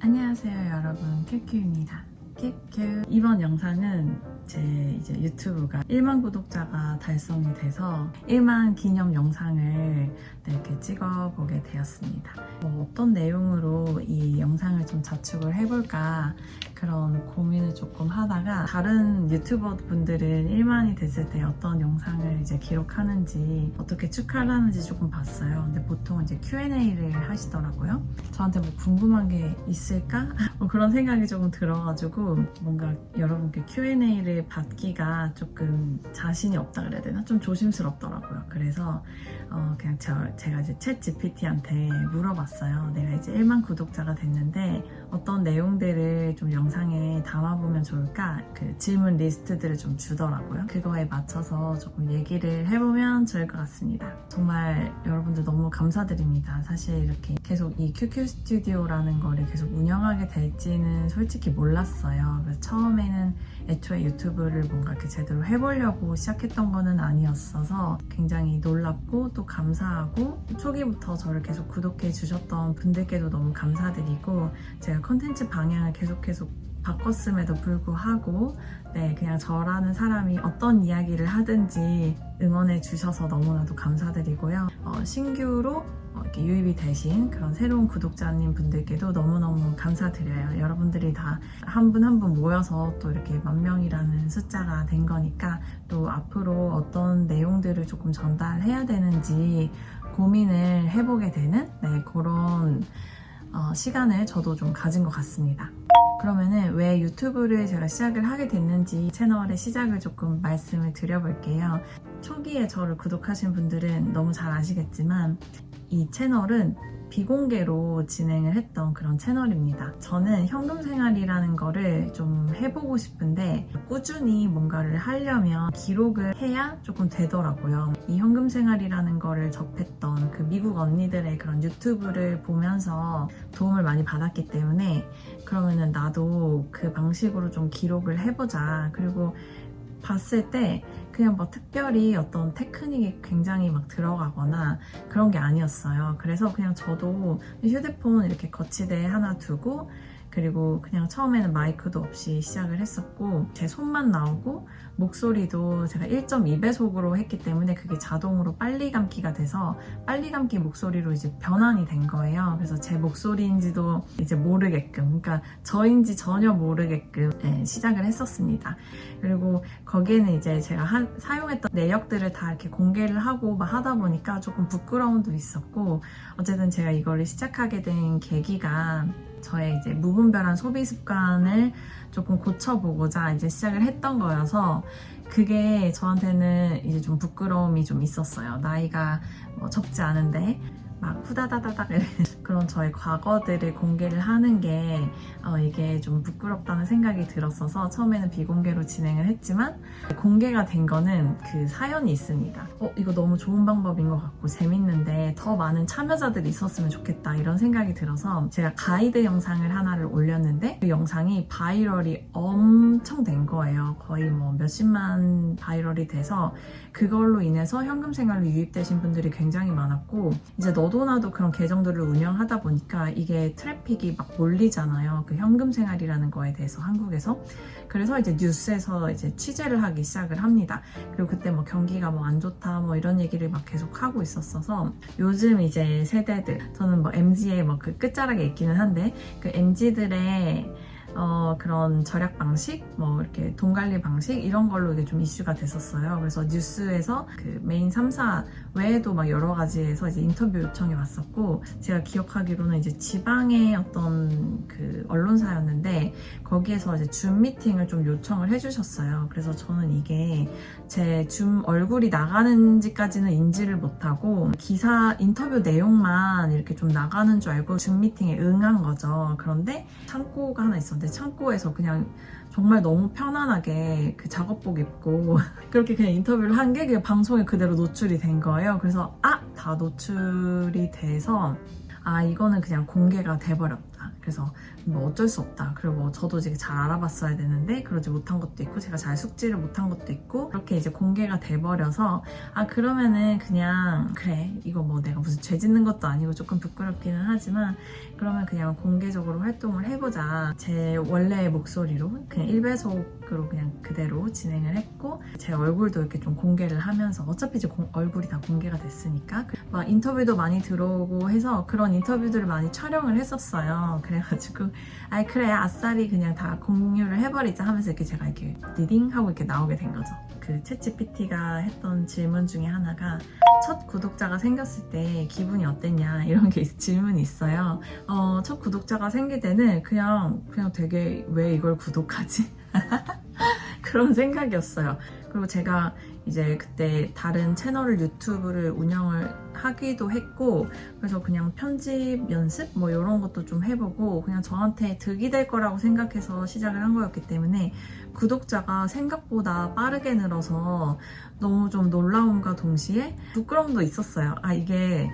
안녕하세요 여러분, 큐큐입니다. 큐큐. 이번 영상은 제 이제 유튜브가 1만 구독자가 달성이 돼서 1만 기념 영상을 이렇게 찍어보게 되었습니다. 어떤 내용으로 이 영상을 좀 자축을 해볼까 그런 고민을 조금 하다가, 다른 유튜버 분들은 1만이 됐을 때 어떤 영상을 이제 기록하는지, 어떻게 축하를 하는지 조금 봤어요. 근데 보통 이제 Q&A를 하시더라고요. 저한테 뭐 궁금한 게 있을까? 뭐 그런 생각이 조금 들어가지고, 뭔가 여러분께 Q&A를 받기가 조금 자신이 없다 그래야 되나? 좀 조심스럽더라고요. 그래서 그냥 제가 이제 챗 GPT한테 물어봤어요. 내가 이제 1만 구독자가 됐는데 어떤 내용들을 좀 영상에 담아보면 좋을까? 그 질문 리스트들을 좀 주더라고요. 그거에 맞춰서 조금 얘기를 해보면 좋을 것 같습니다. 정말 여러분들 너무 감사드립니다. 사실 이렇게 계속 이 QQ 스튜디오라는 거를 계속 운영하게 될지는 솔직히 몰랐어요. 그래서 처음에는 애초에 유튜브를 뭔가 이렇게 제대로 해보려고 시작했던 거는 아니었어서 굉장히 놀랍고 또 감사하고, 초기부터 저를 계속 구독해 주셨던 분들께도 너무 감사드리고, 제가 컨텐츠 방향을 계속 바꿨음에도 불구하고 그냥 저라는 사람이 어떤 이야기를 하든지 응원해 주셔서 너무나도 감사드리고요. 신규로 이렇게 유입이 되신 그런 새로운 구독자님 분들께도 너무너무 감사드려요. 여러분들이 다 한 분 한 분 모여서 또 이렇게 10,000명이라는 숫자가 된 거니까, 또 앞으로 어떤 내용들을 조금 전달해야 되는지 고민을 해보게 되는 그런 시간을 저도 좀 가진 것 같습니다. 그러면은 왜 유튜브를 제가 시작을 하게 됐는지, 채널의 시작을 조금 말씀을 드려볼게요. 초기에 저를 구독하신 분들은 너무 잘 아시겠지만, 이 채널은 비공개로 진행을 했던 그런 채널입니다. 저는 현금 생활이라는 거를 좀 해보고 싶은데, 꾸준히 뭔가를 하려면 기록을 해야 조금 되더라고요. 이 현금 생활이라는 거를 접했던 그 미국 언니들의 그런 유튜브를 보면서 도움을 많이 받았기 때문에, 그러면은 나도 그 방식으로 좀 기록을 해보자. 그리고 봤을 때 그냥 뭐 특별히 어떤 테크닉이 굉장히 막 들어가거나 그런 게 아니었어요. 그래서 그냥 저도 휴대폰 이렇게 거치대에 하나 두고, 그리고 그냥 처음에는 마이크도 없이 시작을 했었고, 제 손만 나오고 목소리도 제가 1.2배속으로 했기 때문에 그게 자동으로 빨리 감기가 돼서 빨리 감기 목소리로 이제 변환이 된 거예요. 그래서 제 목소리인지도 이제 모르게끔, 그러니까 저인지 전혀 모르게끔 시작을 했었습니다. 그리고 거기에는 이제 제가 사용했던 내역들을 다 이렇게 공개를 하고 막 하다 보니까 조금 부끄러움도 있었고, 어쨌든 제가 이거를 시작하게 된 계기가 저의 이제 무분별한 소비 습관을 조금 고쳐보고자 이제 시작을 했던 거여서, 그게 저한테는 이제 좀 부끄러움이 좀 있었어요. 나이가 뭐 적지 않은데 막 후다다다닥 그런 저의 과거들을 공개를 하는 게 이게 좀 부끄럽다는 생각이 들었어서 처음에는 비공개로 진행을 했지만, 공개가 된 거는 그 사연이 있습니다. 이거 너무 좋은 방법인 것 같고 재밌는데 더 많은 참여자들이 있었으면 좋겠다, 이런 생각이 들어서 제가 가이드 영상을 하나를 올렸는데, 그 영상이 바이럴이 엄청 된 거예요. 거의 뭐 몇십만 바이럴이 돼서, 그걸로 인해서 현금 생활로 유입되신 분들이 굉장히 많았고, 이제 너도 나도 그런 계정들을 운영하다 보니까 이게 트래픽이 막 몰리잖아요. 그 현금 생활이라는 거에 대해서 한국에서. 그래서 이제 뉴스에서 이제 취재를 하기 시작을 합니다. 그리고 그때 뭐 경기가 뭐 안 좋다 뭐 이런 얘기를 막 계속 하고 있었어서, 요즘 이제 세대들, 저는 뭐 MZ의 뭐 그 끝자락에 있기는 한데, 그 MZ들의 그런 절약 방식, 뭐 이렇게 돈 관리 방식, 이런 걸로 이게 좀 이슈가 됐었어요. 그래서 뉴스에서 그 메인 3사 외에도 막 여러 가지에서 이제 인터뷰 요청이 왔었고, 제가 기억하기로는 이제 지방의 어떤 그 언론사였는데, 거기에서 이제 줌 미팅을 좀 요청을 해주셨어요. 그래서 저는 이게 제 줌 얼굴이 나가는지까지는 인지를 못하고, 기사 인터뷰 내용만 이렇게 좀 나가는 줄 알고 줌 미팅에 응한 거죠. 그런데 창고가 하나 있었는데, 창고에서 그냥 정말 너무 편안하게 그 작업복 입고 그렇게 그냥 인터뷰를 한 게 그냥 방송에 그대로 노출이 된 거예요. 그래서 다 노출이 돼서 이거는 그냥 공개가 돼버렸다. 있다. 그래서 뭐 어쩔 수 없다. 그리고 뭐 저도 이제 잘 알아봤어야 되는데 그러지 못한 것도 있고 제가 잘 숙지를 못한 것도 있고 그렇게 이제 공개가 돼버려서 그러면은 그냥 그래 이거 뭐 내가 무슨 죄 짓는 것도 아니고 조금 부끄럽기는 하지만 그러면 그냥 공개적으로 활동을 해보자. 제 원래의 목소리로 그냥 1배속으로 그냥 그대로 진행을 했고 제 얼굴도 이렇게 좀 공개를 하면서 어차피 이제 얼굴이 다 공개가 됐으니까 막 인터뷰도 많이 들어오고 해서 그런 인터뷰들을 많이 촬영을 했었어요. 그래가지고 그래 아싸리 그냥 다 공유를 해버리자 하면서 이렇게 제가 이렇게 리딩 하고 이렇게 나오게 된 거죠. 그 챗GPT가 했던 질문 중에 하나가 첫 구독자가 생겼을 때 기분이 어땠냐 이런 게 질문이 있어요. 첫 구독자가 생길 때는 그냥 되게 왜 이걸 구독하지? 그런 생각이었어요. 그리고 제가 이제 그때 다른 채널을 유튜브를 운영을 하기도 했고 그래서 그냥 편집 연습 뭐 이런 것도 좀 해보고 그냥 저한테 득이 될 거라고 생각해서 시작을 한 거였기 때문에 구독자가 생각보다 빠르게 늘어서 너무 좀 놀라움과 동시에 부끄러움도 있었어요. 이게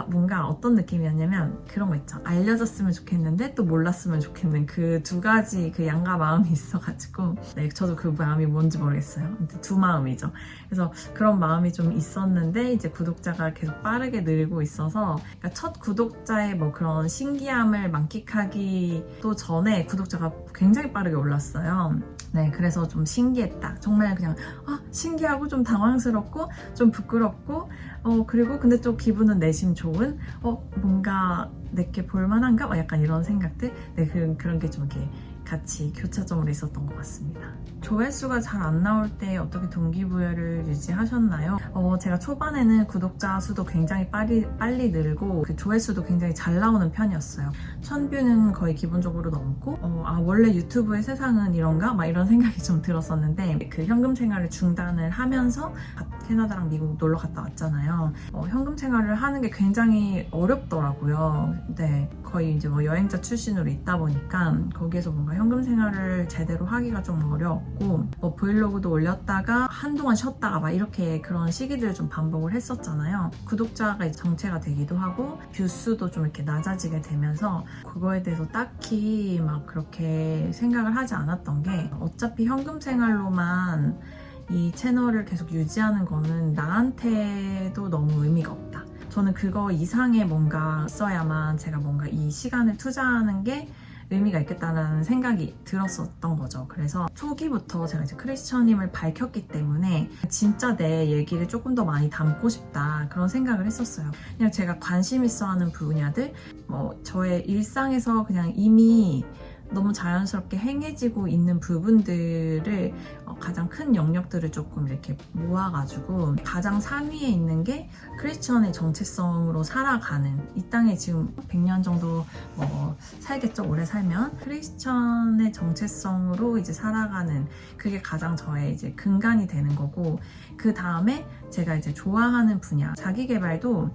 뭔가 어떤 느낌이었냐면 그런 거 있죠. 알려졌으면 좋겠는데 또 몰랐으면 좋겠는 그 두 가지 그 양가 마음이 있어가지고 네, 저도 그 마음이 뭔지 모르겠어요. 두 마음이죠. 그래서 그런 마음이 좀 있었는데 이제 구독자가 계속 빠르게 늘고 있어서 그러니까 첫 구독자의 뭐 그런 신기함을 만끽하기도 전에 구독자가 굉장히 빠르게 올랐어요. 네, 그래서 좀 신기했다. 정말 그냥 신기하고 좀 당황스럽고 좀 부끄럽고 그리고 근데 또 기분은 내심 좋은 뭔가 내게 볼만한가? 약간 이런 생각들? 네, 그런 게 좀 이렇게 같이 교차점으로 있었던 것 같습니다. 조회수가 잘 안 나올 때 어떻게 동기부여를 유지하셨나요? 제가 초반에는 구독자 수도 굉장히 빨리 늘고 그 조회수도 굉장히 잘 나오는 편이었어요. 1000뷰는 거의 기본적으로 넘고 원래 유튜브의 세상은 이런가? 막 이런 생각이 좀 들었었는데 그 현금 생활을 중단을 하면서 캐나다랑 미국 놀러 갔다 왔잖아요. 현금 생활을 하는 게 굉장히 어렵더라고요. 네, 거의 이제 뭐 여행자 출신으로 있다 보니까 거기에서 뭔가 현금 생활을 제대로 하기가 좀 어려웠고 뭐 브이로그도 올렸다가 한동안 쉬었다가 막 이렇게 그런 시기들을 좀 반복을 했었잖아요. 구독자가 이제 정체가 되기도 하고 뷰수도 좀 이렇게 낮아지게 되면서 그거에 대해서 딱히 막 그렇게 생각을 하지 않았던 게 어차피 현금 생활로만 이 채널을 계속 유지하는 거는 나한테도 너무 의미가 없다. 저는 그거 이상의 뭔가 있어야만 제가 뭔가 이 시간을 투자하는 게 의미가 있겠다는 생각이 들었었던 거죠. 그래서 초기부터 제가 이제 크리스천임을 밝혔기 때문에 진짜 내 얘기를 조금 더 많이 담고 싶다 그런 생각을 했었어요. 그냥 제가 관심 있어 하는 분야들 저의 일상에서 그냥 이미 너무 자연스럽게 행해지고 있는 부분들을 가장 큰 영역들을 조금 이렇게 모아가지고 가장 상위에 있는 게 크리스천의 정체성으로 살아가는 이 땅에 지금 100년 정도 살겠죠. 오래 살면 크리스천의 정체성으로 이제 살아가는 그게 가장 저의 이제 근간이 되는 거고 그 다음에 제가 이제 좋아하는 분야 자기개발도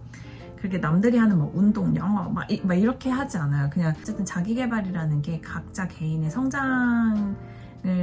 그렇게 남들이 하는 뭐 운동, 영어 막 이렇게 하지 않아요. 그냥 어쨌든 자기개발이라는 게 각자 개인의 성장을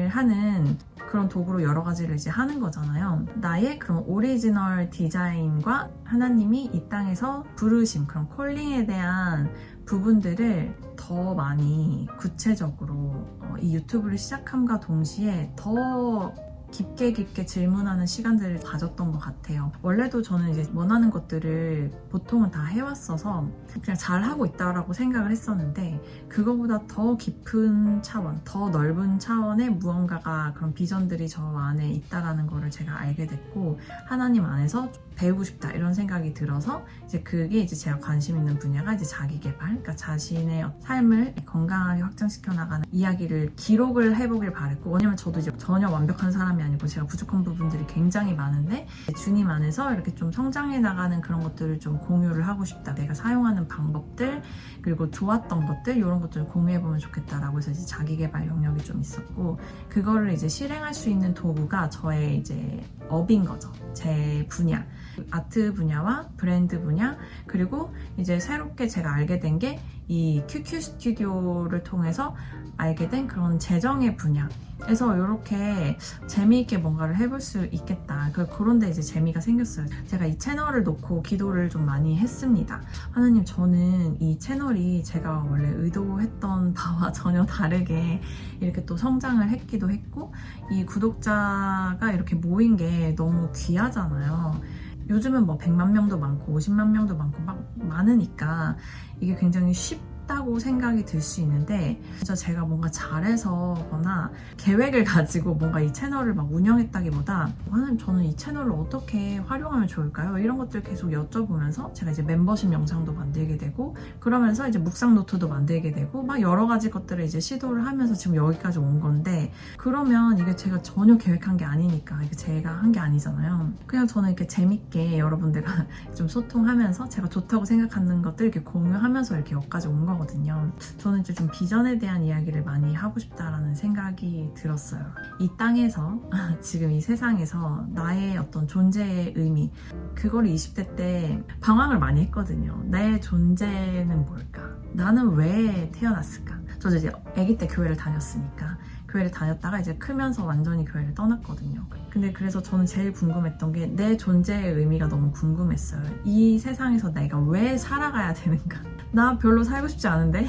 하는 그런 도구로 여러 가지를 이제 하는 거잖아요. 나의 그런 오리지널 디자인과 하나님이 이 땅에서 부르심, 그런 콜링에 대한 부분들을 더 많이 구체적으로 이 유튜브를 시작함과 동시에 더 깊게 질문하는 시간들을 가졌던 것 같아요. 원래도 저는 이제 원하는 것들을 보통은 다 해왔어서 그냥 잘하고 있다라고 생각을 했었는데 그거보다 더 깊은 차원, 더 넓은 차원의 무언가가 그런 비전들이 저 안에 있다라는 거를 제가 알게 됐고 하나님 안에서 배우고 싶다 이런 생각이 들어서 이제 그게 이제 제가 관심 있는 분야가 이제 자기개발, 그러니까 자신의 삶을 건강하게 확장시켜 나가는 이야기를 기록을 해보길 바랬고 왜냐면 저도 이제 전혀 완벽한 사람이 아니고 제가 부족한 부분들이 굉장히 많은데 주님 안에서 이렇게 좀 성장해 나가는 그런 것들을 좀 공유를 하고 싶다. 내가 사용하는 방법들 그리고 좋았던 것들 이런 것들을 공유해보면 좋겠다라고 해서 이제 자기개발 영역이 좀 있었고 그거를 이제 실행할 수 있는 도구가 저의 이제 업인 거죠. 제 분야. 아트 분야와 브랜드 분야 그리고 이제 새롭게 제가 알게 된 게 이 QQ 스튜디오를 통해서 알게 된 그런 재정의 분야에서 이렇게 제 재미있게 뭔가를 해볼 수 있겠다. 그런데 이제 재미가 생겼어요. 제가 이 채널을 놓고 기도를 좀 많이 했습니다. 하나님, 저는 이 채널이 제가 원래 의도했던 바와 전혀 다르게 이렇게 또 성장을 했기도 했고, 이 구독자가 이렇게 모인 게 너무 귀하잖아요. 요즘은 뭐 100만 명도 많고 50만 명도 많고 막 많으니까 이게 굉장히 쉽다고 생각이 들 수 있는데, 진짜 제가 뭔가 잘해서거나 계획을 가지고 뭔가 이 채널을 막 운영했다기보다, 하나님, 저는 이 채널을 어떻게 활용하면 좋을까요? 이런 것들 계속 여쭤보면서 제가 이제 멤버십 영상도 만들게 되고, 그러면서 이제 묵상 노트도 만들게 되고, 막 여러 가지 것들을 이제 시도를 하면서 지금 여기까지 온 건데, 그러면 이게 제가 전혀 계획한 게 아니니까, 이게 제가 한 게 아니잖아요. 그냥 저는 이렇게 재밌게 여러분들과 좀 소통하면서 제가 좋다고 생각하는 것들 이렇게 공유하면서 이렇게 여기까지 온 거거든요. 저는 이제 좀 비전에 대한 이야기를 많이 하고 싶다라는 생각이 들었어요. 이 땅에서, 지금 이 세상에서 나의 어떤 존재의 의미, 그걸 20대 때 방황을 많이 했거든요. 내 존재는 뭘까? 나는 왜 태어났을까? 저도 이제 아기 때 교회를 다녔으니까 교회를 다녔다가 이제 크면서 완전히 교회를 떠났거든요. 근데 그래서 저는 제일 궁금했던 게 내 존재의 의미가 너무 궁금했어요. 이 세상에서 내가 왜 살아가야 되는가? 나 별로 살고 싶지 않은데?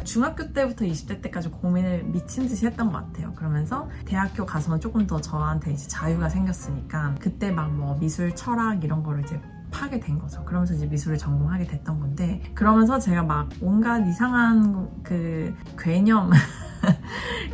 중학교 때부터 20대 때까지 고민을 미친 듯이 했던 것 같아요. 그러면서 대학교 가서는 조금 더 저한테 이제 자유가 생겼으니까 그때 막 뭐 미술, 철학 이런 거를 이제 파게 된 거죠. 그러면서 이제 미술을 전공하게 됐던 건데, 그러면서 제가 막 온갖 이상한 그 괴념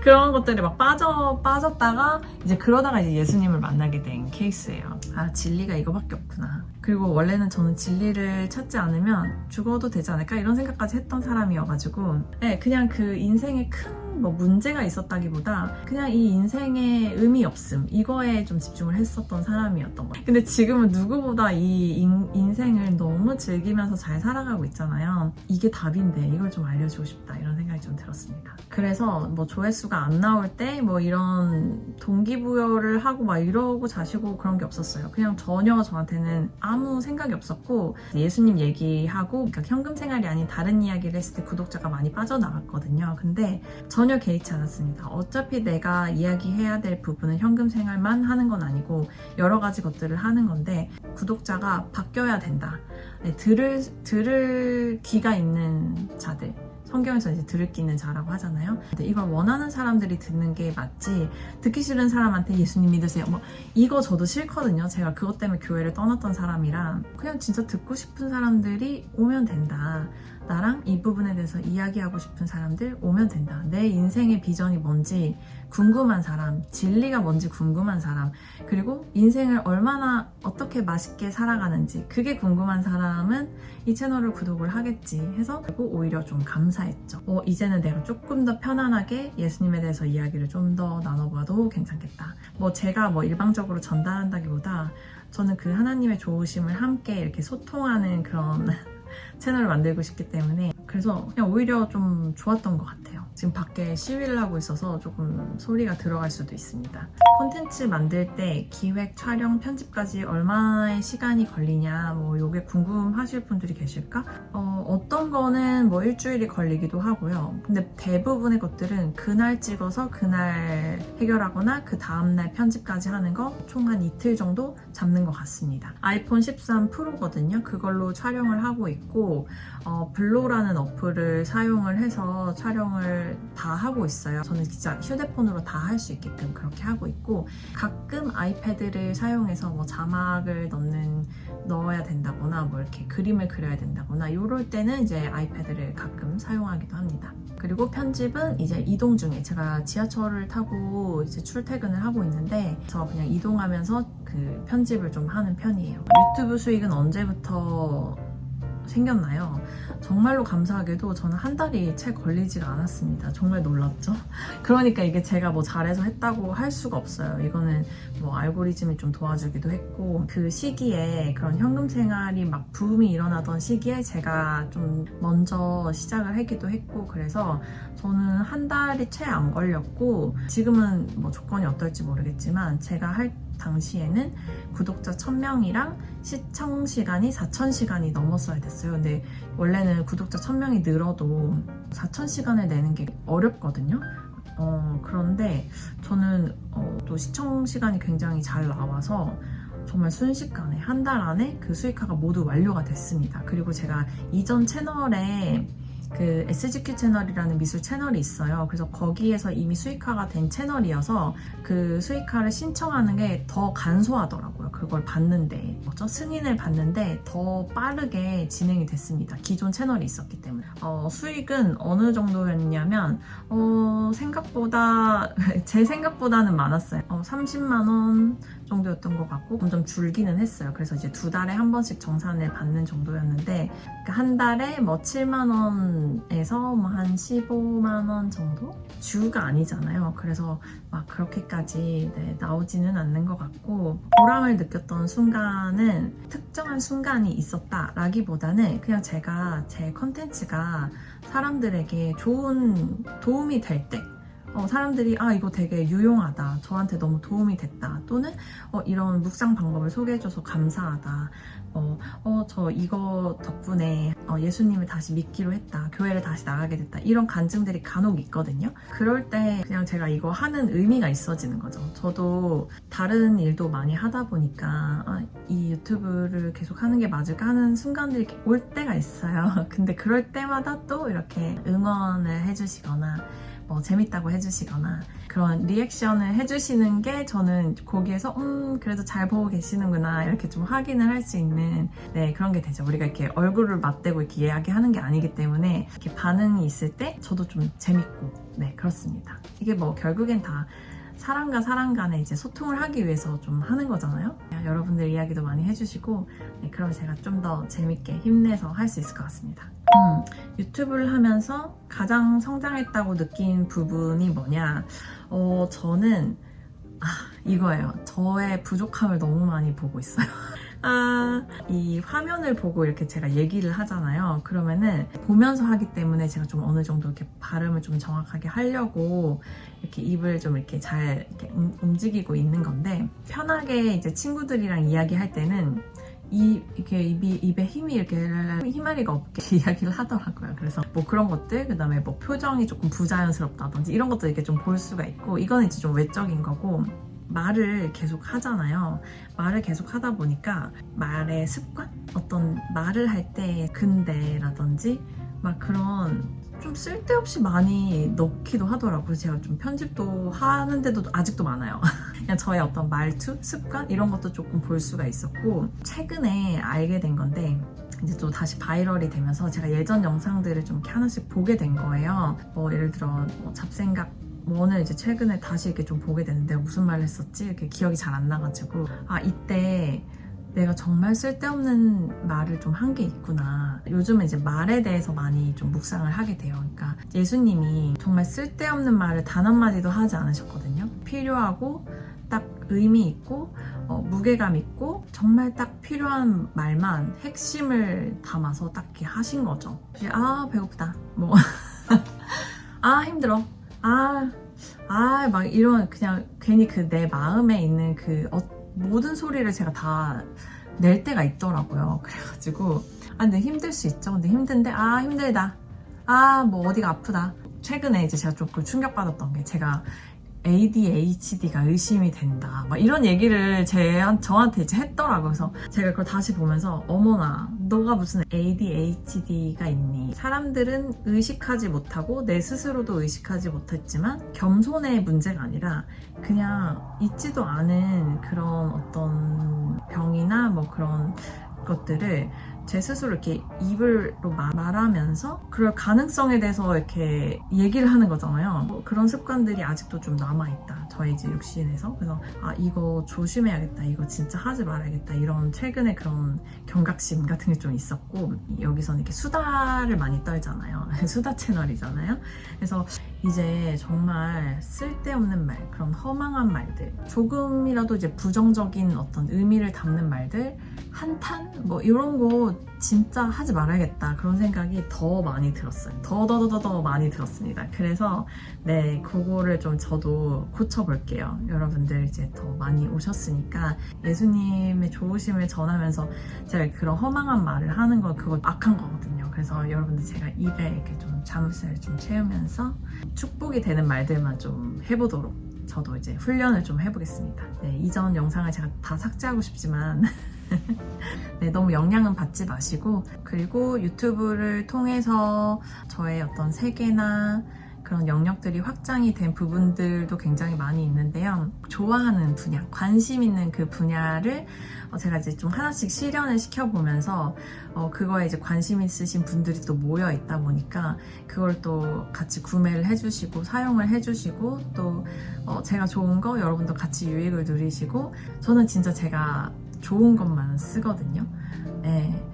그런 것들에 막 빠졌다가 이제 그러다가 이제 예수님을 만나게 된 케이스예요. 아, 진리가 이거밖에 없구나. 그리고 원래는 저는 진리를 찾지 않으면 죽어도 되지 않을까 이런 생각까지 했던 사람이어가지고, 네, 그냥 그 인생에 큰 뭐 문제가 있었다기보다 그냥 이 인생의 의미 없음, 이거에 좀 집중을 했었던 사람이었던 거예요. 근데 지금은 누구보다 이 인생을 너무 즐기면서 잘 살아가고 있잖아요. 이게 답인데 이걸 좀 알려주고 싶다 이런 생각이 좀 들었습니다. 그래서 뭐 조회수가 안 나올 때 뭐 이런 동기부여를 하고 막 이러고 자시고 그런 게 없었어요. 그냥 전혀 저한테는 아무 생각이 없었고, 예수님 얘기하고 그러니까 현금 생활이 아닌 다른 이야기를 했을 때 구독자가 많이 빠져나갔거든요. 근데 전혀 개의치 않았습니다. 어차피 내가 이야기해야 될 부분은 현금 생활만 하는 건 아니고 여러 가지 것들을 하는 건데, 구독자가 바뀌어야 된다. 네, 들을 귀가 있는 자들, 성경에서 이제 들을 끼는 자라고 하잖아요. 근데 이걸 원하는 사람들이 듣는 게 맞지, 듣기 싫은 사람한테 예수님 믿으세요, 뭐 이거 저도 싫거든요. 제가 그것 때문에 교회를 떠났던 사람이라, 그냥 진짜 듣고 싶은 사람들이 오면 된다. 나랑 이 부분에 대해서 이야기하고 싶은 사람들 오면 된다. 내 인생의 비전이 뭔지 궁금한 사람, 진리가 뭔지 궁금한 사람, 그리고 인생을 얼마나 어떻게 맛있게 살아가는지 그게 궁금한 사람은 이 채널을 구독을 하겠지 해서, 그리고 오히려 좀 감사했죠. 이제는 내가 조금 더 편안하게 예수님에 대해서 이야기를 좀 더 나눠봐도 괜찮겠다. 뭐 제가 뭐 일방적으로 전달한다기보다 저는 그 하나님의 좋으심을 함께 이렇게 소통하는 그런 채널을 만들고 싶기 때문에, 그래서 그냥 오히려 좀 좋았던 것 같아요. 지금 밖에 시위를 하고 있어서 조금 소리가 들어갈 수도 있습니다. 콘텐츠 만들 때 기획, 촬영, 편집까지 얼마의 시간이 걸리냐, 뭐 요게 궁금하실 분들이 계실까? 어떤 거는 뭐 일주일이 걸리기도 하고요. 근데 대부분의 것들은 그날 찍어서 그날 해결하거나 그 다음날 편집까지 하는 거 총 한 이틀 정도 잡는 것 같습니다. 아이폰 13 프로거든요. 그걸로 촬영을 하고 있고, 블로라는 어플을 사용을 해서 촬영을 다 하고 있어요. 저는 진짜 휴대폰으로 다 할 수 있게끔 그렇게 하고 있고, 가끔 아이패드를 사용해서 뭐 자막을 넣어야 된다거나 뭐 이렇게 그림을 그려야 된다거나 이럴 때는 이제 아이패드를 가끔 사용하기도 합니다. 그리고 편집은 이제 이동 중에, 제가 지하철을 타고 이제 출퇴근을 하고 있는데 저 그냥 이동하면서 그 편집을 좀 하는 편이에요. 유튜브 수익은 언제부터 생겼나요? 정말로 감사하게도 저는 한 달이 채 걸리지가 않았습니다. 정말 놀랍죠? 그러니까 이게 제가 뭐 잘해서 했다고 할 수가 없어요. 이거는 뭐 알고리즘이 좀 도와주기도 했고, 그 시기에 그런 현금 생활이 막 붐이 일어나던 시기에 제가 좀 먼저 시작을 하기도 했고, 그래서 저는 한 달이 채 안 걸렸고, 지금은 뭐 조건이 어떨지 모르겠지만 제가 할 당시에는 구독자 1000명이랑 시청 시간이 4000시간이 넘었어야 됐어요. 근데 원래는 구독자 1000명이 늘어도 4000시간을 내는 게 어렵거든요. 그런데 저는 또 시청 시간이 굉장히 잘 나와서 정말 순식간에 한 달 안에 그 수익화가 모두 완료가 됐습니다. 그리고 제가 이전 채널에 그 SGQ 채널이라는 미술 채널이 있어요. 그래서 거기에서 이미 수익화가 된 채널이어서 그 수익화를 신청하는 게 더 간소하더라고요. 그걸 받는데, 승인을 받는데 더 빠르게 진행이 됐습니다. 기존 채널이 있었기 때문에. 수익은 어느 정도였냐면 생각보다 제 생각보다는 많았어요. 30만 원 정도였던 것 같고 점점 줄기는 했어요. 그래서 이제 2달에 한 번씩 정산을 받는 정도였는데 한 달에 뭐 7만 원에서 뭐 한 15만 원 정도? 주가 아니잖아요. 그래서 막 그렇게까지 나오지는 않는 것 같고 보람을 느꼈던 순간은 특정한 순간이 있었다라기보다는 그냥 제가 제 컨텐츠가 사람들에게 좋은 도움이 될 때 사람들이 이거 되게 유용하다, 저한테 너무 도움이 됐다, 또는 이런 묵상 방법을 소개해줘서 감사하다, 저 이거 덕분에 예수님을 다시 믿기로 했다, 교회를 다시 나가게 됐다, 이런 간증들이 간혹 있거든요. 그럴 때 그냥 제가 이거 하는 의미가 있어지는 거죠. 저도 다른 일도 많이 하다 보니까 이 유튜브를 계속 하는 게 맞을까 하는 순간들이 올 때가 있어요. 근데 그럴 때마다 또 이렇게 응원을 해주시거나 재밌다고 해주시거나 그런 리액션을 해주시는 게 저는 거기에서 그래도 잘 보고 계시는구나 이렇게 좀 확인을 할 수 있는 그런 게 되죠. 우리가 이렇게 얼굴을 맞대고 이렇게 이야기하는 게 아니기 때문에 이렇게 반응이 있을 때 저도 좀 재밌고 그렇습니다. 이게 결국엔 다 사람과 사람 간에 이제 소통을 하기 위해서 좀 하는 거잖아요. 여러분들 이야기도 많이 해주시고 그럼 제가 좀 더 재밌게 힘내서 할 수 있을 것 같습니다. 유튜브를 하면서 가장 성장했다고 느낀 부분이 뭐냐? 저는 이거예요. 저의 부족함을 너무 많이 보고 있어요. 이 화면을 보고 이렇게 제가 얘기를 하잖아요. 그러면은 보면서 하기 때문에 제가 좀 어느 정도 이렇게 발음을 좀 정확하게 하려고 이렇게 입을 좀 이렇게 잘 이렇게 움직이고 있는 건데 편하게 이제 친구들이랑 이야기할 때는 이렇게 입에 힘이 이렇게 희마리가 없게 이야기를 하더라고요. 그래서 그런 것들, 그 다음에 표정이 조금 부자연스럽다든지 이런 것도 이렇게 좀 볼 수가 있고, 이건 이제 좀 외적인 거고, 말을 계속 하잖아요. 말을 계속 하다 보니까 말의 습관? 어떤 말을 할 때 근대라든지 막 그런 좀 쓸데없이 많이 넣기도 하더라고요. 제가 좀 편집도 하는데도 아직도 많아요. 그냥 저의 어떤 말투, 습관 이런 것도 조금 볼 수가 있었고, 최근에 알게 된 건데 이제 또 다시 바이럴이 되면서 제가 예전 영상들을 좀 이렇게 하나씩 보게 된 거예요. 예를 들어 잡생각 원을 이제 최근에 다시 이렇게 좀 보게 되는데 무슨 말을 했었지? 이렇게 기억이 잘 안 나가지고 이때 내가 정말 쓸데없는 말을 좀 한 게 있구나. 요즘은 이제 말에 대해서 많이 좀 묵상을 하게 돼요. 그러니까 예수님이 정말 쓸데없는 말을 단 한마디도 하지 않으셨거든요. 필요하고 딱 의미 있고 무게감 있고 정말 딱 필요한 말만 핵심을 담아서 딱 이렇게 하신 거죠. 배고프다. 힘들어. 막 이런 그냥 괜히 내 마음에 있는 모든 소리를 제가 다 낼 때가 있더라고요. 그래가지고 근데 힘들 수 있죠. 근데 힘든데 힘들다. 어디가 아프다. 최근에 이제 제가 조금 충격받았던 게 제가 ADHD가 의심이 된다. 이런 얘기를 저한테 이제 했더라고요. 그래서 제가 그걸 다시 보면서 어머나, 너가 무슨 ADHD가 있니? 사람들은 의식하지 못하고 내 스스로도 의식하지 못했지만 겸손의 문제가 아니라 그냥 있지도 않은 그런 어떤 병이나 그런 것들을 제 스스로 이렇게 입으로 말하면서 그럴 가능성에 대해서 이렇게 얘기를 하는 거잖아요. 그런 습관들이 아직도 좀 남아있다. 저의 이제 육신에서. 그래서 이거 조심해야겠다. 이거 진짜 하지 말아야겠다. 이런 최근에 그런 경각심 같은 게 좀 있었고, 여기서는 이렇게 수다를 많이 떨잖아요. 수다 채널이잖아요. 그래서 이제 정말 쓸데없는 말, 그런 허망한 말들, 조금이라도 이제 부정적인 어떤 의미를 담는 말들, 한탄? 이런 거 진짜 하지 말아야겠다. 그런 생각이 더 많이 들었어요. 더 많이 들었습니다. 그래서 그거를 좀 저도 고쳐볼게요. 여러분들 이제 더 많이 오셨으니까 예수님의 좋으심을 전하면서 제가 그런 허망한 말을 하는 건 그거 악한 거거든요. 그래서 여러분들 제가 입에 이렇게 좀 좀 자물쇠를 좀 채우면서 축복이 되는 말들만 좀 해보도록 저도 이제 훈련을 좀 해보겠습니다. 네, 이전 영상을 제가 다 삭제하고 싶지만 네, 너무 영향은 받지 마시고, 그리고 유튜브를 통해서 저의 어떤 세계나 그런 영역들이 확장이 된 부분들도 굉장히 많이 있는데요. 좋아하는 분야, 관심 있는 그 분야를 제가 이제 좀 하나씩 실현을 시켜보면서 그거에 이제 관심 있으신 분들이 또 모여 있다 보니까 그걸 또 같이 구매를 해주시고 사용을 해주시고 또 제가 좋은 거 여러분도 같이 유익을 누리시고, 저는 진짜 제가 좋은 것만 쓰거든요. 네.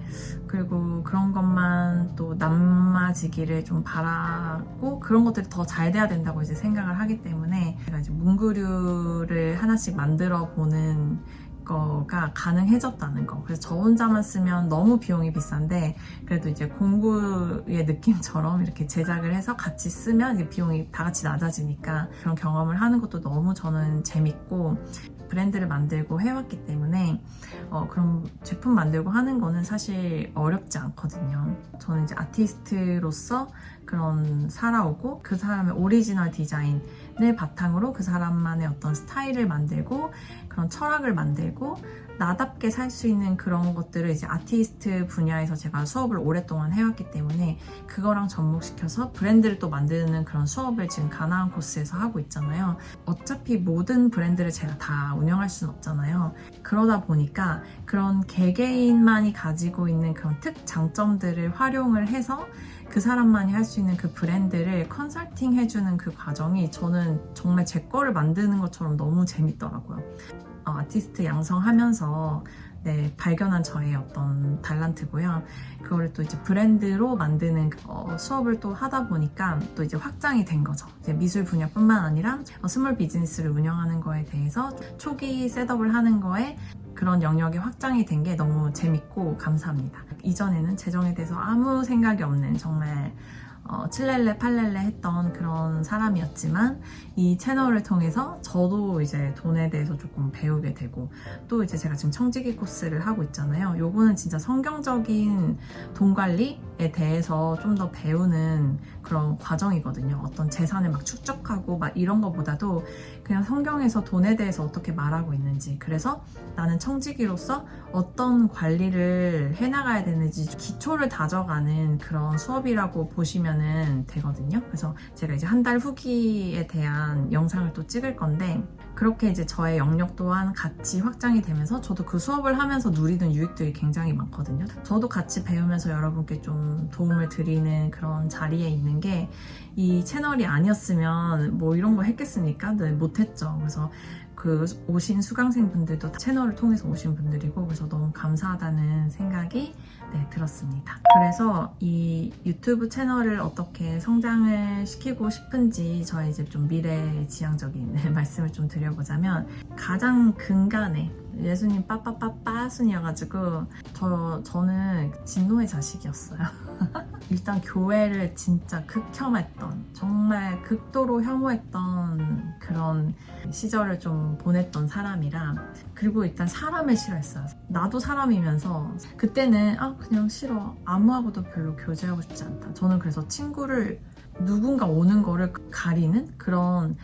그리고 그런 것만 또 남아지기를 좀 바라고, 그런 것들이 더 잘 돼야 된다고 이제 생각을 하기 때문에 제가 이제 문구류를 하나씩 만들어 보는 거가 가능해졌다는 거. 그래서 저 혼자만 쓰면 너무 비용이 비싼데, 그래도 이제 공구의 느낌처럼 이렇게 제작을 해서 같이 쓰면 이제 비용이 다 같이 낮아지니까 그런 경험을 하는 것도 너무 저는 재밌고, 브랜드를 만들고 해왔기 때문에 그런 제품 만들고 하는 거는 사실 어렵지 않거든요. 저는 이제 아티스트로서 그런 살아오고, 그 사람의 오리지널 디자인을 바탕으로 그 사람만의 어떤 스타일을 만들고 그런 철학을 만들고 나답게 살 수 있는 그런 것들을 이제 아티스트 분야에서 제가 수업을 오랫동안 해왔기 때문에 그거랑 접목시켜서 브랜드를 또 만드는 그런 수업을 지금 가나안 코스에서 하고 있잖아요. 어차피 모든 브랜드를 제가 다 운영할 수는 없잖아요. 그러다 보니까 그런 개개인만이 가지고 있는 그런 특장점들을 활용을 해서 그 사람만이 할 수 있는 그 브랜드를 컨설팅 해주는 그 과정이 저는 정말 제 거를 만드는 것처럼 너무 재밌더라고요. 아티스트 양성하면서 네, 발견한 저의 어떤 달란트고요. 그거를 또 이제 브랜드로 만드는 수업을 또 하다 보니까 또 이제 확장이 된 거죠. 이제 미술 분야뿐만 아니라 스몰 비즈니스를 운영하는 거에 대해서 초기 셋업을 하는 거에 그런 영역이 확장이 된 게 너무 재밌고 감사합니다. 이전에는 재정에 대해서 아무 생각이 없는 정말 칠렐레 팔렐레 했던 그런 사람이었지만, 이 채널을 통해서 저도 이제 돈에 대해서 조금 배우게 되고, 또 이제 제가 지금 청지기 코스를 하고 있잖아요. 요거는 진짜 성경적인 돈 관리에 대해서 좀 더 배우는 그런 과정이거든요. 어떤 재산을 막 축적하고 막 이런 것보다도 그냥 성경에서 돈에 대해서 어떻게 말하고 있는지, 그래서 나는 청지기로서 어떤 관리를 해나가야 되는지 기초를 다져가는 그런 수업이라고 보시면 되거든요. 그래서 제가 이제 한 달 후기에 대한 영상을 또 찍을 건데, 그렇게 이제 저의 영역 또한 같이 확장이 되면서 저도 그 수업을 하면서 누리는 유익들이 굉장히 많거든요. 저도 같이 배우면서 여러분께 좀 도움을 드리는 그런 자리에 있는 게, 이 채널이 아니었으면 뭐 이런 거 했겠습니까? 네, 못했죠. 그래서 그 오신 수강생분들도 채널을 통해서 오신 분들이고, 그래서 너무 감사하다는 생각이 들었습니다. 그래서 이 유튜브 채널을 어떻게 성장을 시키고 싶은지 저의 이제 좀 미래지향적인 말씀을 좀 드려보자면, 가장 근간에 예수님 빠빠빠빠순이어가지고 저는 진노의 자식이었어요. 일단 교회를 진짜 극혐했던, 정말 극도로 혐오했던 그런 시절을 좀 보냈던 사람이라, 그리고 일단 사람을 싫어했어요. 나도 사람이면서 그때는 그냥 싫어, 아무하고도 별로 교제하고 싶지 않다. 저는 그래서 친구를, 누군가 오는 거를 가리는 그런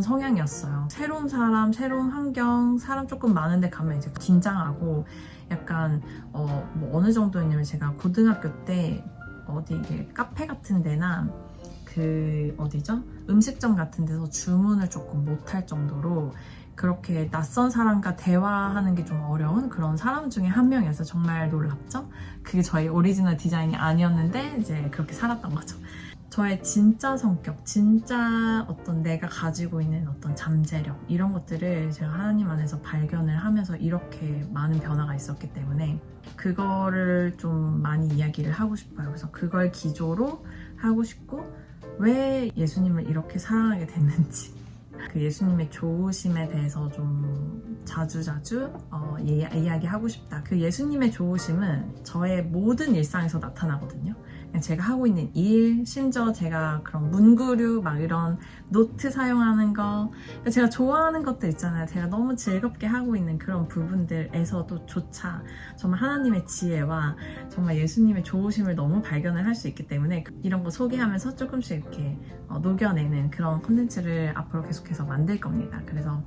성향이었어요. 새로운 사람, 새로운 환경, 사람 조금 많은데 가면 이제 긴장하고 약간 뭐 어느 정도였냐면, 제가 고등학교 때 어디 이게 카페 같은 데나 그 어디죠? 음식점 같은 데서 주문을 조금 못할 정도로 그렇게 낯선 사람과 대화하는 게 좀 어려운 그런 사람 중에 한 명이어서 정말 놀랍죠? 그게 저희 오리지널 디자인이 아니었는데 이제 그렇게 살았던 거죠. 저의 진짜 성격, 진짜 어떤 내가 가지고 있는 어떤 잠재력, 이런 것들을 제가 하나님 안에서 발견을 하면서 이렇게 많은 변화가 있었기 때문에 그거를 좀 많이 이야기를 하고 싶어요. 그래서 그걸 기조로 하고 싶고, 왜 예수님을 이렇게 사랑하게 됐는지, 그 예수님의 좋으심에 대해서 좀 자주자주 이야기하고 싶다. 그 예수님의 좋으심은 저의 모든 일상에서 나타나거든요. 제가 하고 있는 일, 심지어 제가 그런 문구류 막 이런 노트 사용하는 거, 제가 좋아하는 것들 있잖아요. 제가 너무 즐겁게 하고 있는 그런 부분들에서도 조차 정말 하나님의 지혜와 정말 예수님의 좋으심을 너무 발견을 할 수 있기 때문에 이런 거 소개하면서 조금씩 이렇게 녹여내는 그런 콘텐츠를 앞으로 계속해서 만들 겁니다. 그래서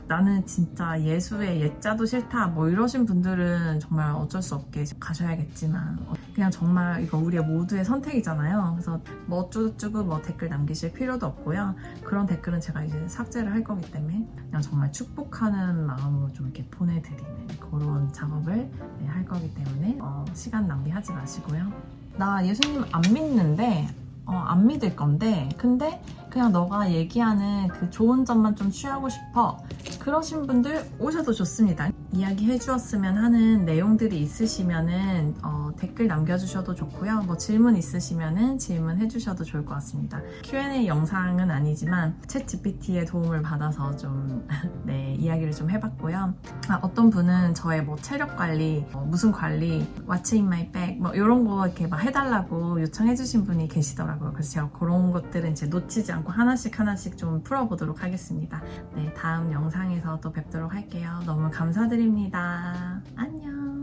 나는 진짜 예수의 예자도 싫다 뭐 이러신 분들은 정말 어쩔 수 없게 가셔야겠지만 그냥 정말 이거 우리의 모두의 선택이잖아요. 그래서 뭐 어쩌고저쩌고 뭐 댓글 남기실 필요도 없고요. 그런 댓글은 제가 이제 삭제를 할 거기 때문에 그냥 정말 축복하는 마음으로 좀 이렇게 보내드리는 그런 작업을 할 거기 때문에 시간 낭비하지 마시고요. 나 예수님 안 믿는데 안 믿을 건데 근데 그냥 너가 얘기하는 그 좋은 점만 좀 취하고 싶어 그러신 분들 오셔도 좋습니다. 이야기해 주었으면 하는 내용들이 있으시면은 댓글 남겨주셔도 좋고요. 뭐 질문 있으시면은 질문해 주셔도 좋을 것 같습니다. Q&A 영상은 아니지만 챗 GPT의 도움을 받아서 좀 네, 이야기를 좀 해봤고요. 어떤 분은 저의 뭐 체력 관리, 무슨 관리, What's in my bag 뭐 이런 거 이렇게 막 해달라고 요청해 주신 분이 계시더라고요. 그래서 제가 그런 것들은 이제 놓치지 않고 하나씩 좀 풀어보도록 하겠습니다. 네, 다음 영상에서 또 뵙도록 할게요. 너무 감사드립니다. 안녕.